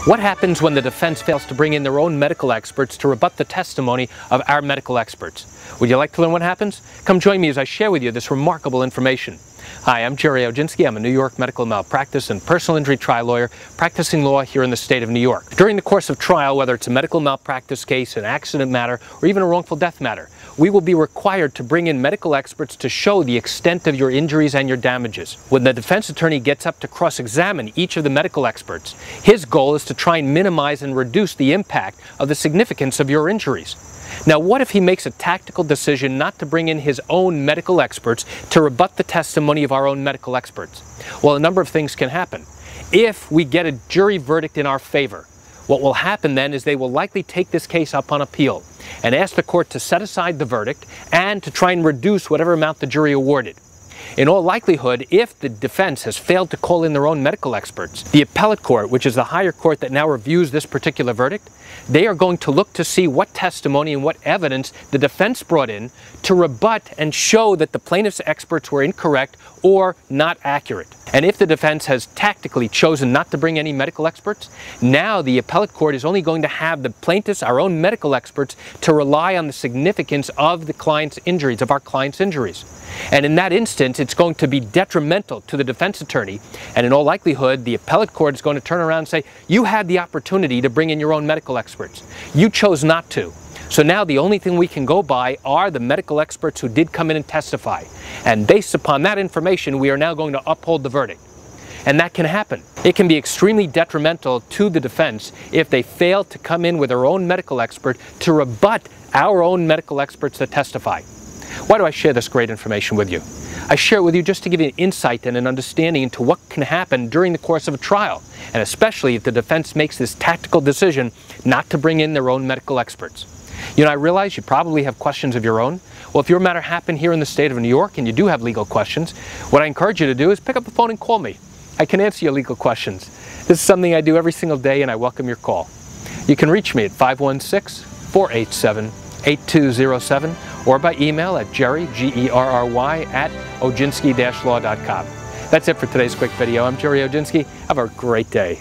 What happens when the defense fails to bring in their own medical experts to rebut the testimony of our medical experts? Would you like to learn what happens? Come join me as I share with you this remarkable information. Hi, I'm Gerry Oginski. I'm a New York medical malpractice and personal injury trial lawyer practicing law here in the state of New York. During the course of trial, whether it's a medical malpractice case, an accident matter, or even a wrongful death matter, we will be required to bring in medical experts to show the extent of your injuries and your damages. When the defense attorney gets up to cross-examine each of the medical experts, his goal is to try and minimize and reduce the impact of the significance of your injuries. Now, what if he makes a tactical decision not to bring in his own medical experts to rebut the testimony of our own medical experts? Well, a number of things can happen. If we get a jury verdict in our favor, what will happen then is they will likely take this case up on appeal and ask the court to set aside the verdict and to try and reduce whatever amount the jury awarded. In all likelihood, if the defense has failed to call in their own medical experts, the appellate court, which is the higher court that now reviews this particular verdict, they are going to look to see what testimony and what evidence the defense brought in to rebut and show that the plaintiff's experts were incorrect or not accurate. And if the defense has tactically chosen not to bring any medical experts, now the appellate court is only going to have the plaintiffs, our own medical experts, to rely on the significance of the client's injuries, of our client's injuries. And in that instance, it's going to be detrimental to the defense attorney, and in all likelihood, the appellate court is going to turn around and say, you had the opportunity to bring in your own medical experts. You chose not to. So now the only thing we can go by are the medical experts who did come in and testify. And based upon that information, we are now going to uphold the verdict. And that can happen. It can be extremely detrimental to the defense if they fail to come in with their own medical expert to rebut our own medical experts that testify. Why do I share this great information with you? I share it with you just to give you an insight and an understanding into what can happen during the course of a trial, and especially if the defense makes this tactical decision not to bring in their own medical experts. You know, I realize you probably have questions of your own. Well, if your matter happened here in the state of New York and you do have legal questions, what I encourage you to do is pick up the phone and call me. I can answer your legal questions. This is something I do every single day, and I welcome your call. You can reach me at 516-487-8207 or by email at Gerry, Gerry, at Oginski-law.com. That's it for today's quick video. I'm Gerry Oginski. Have a great day.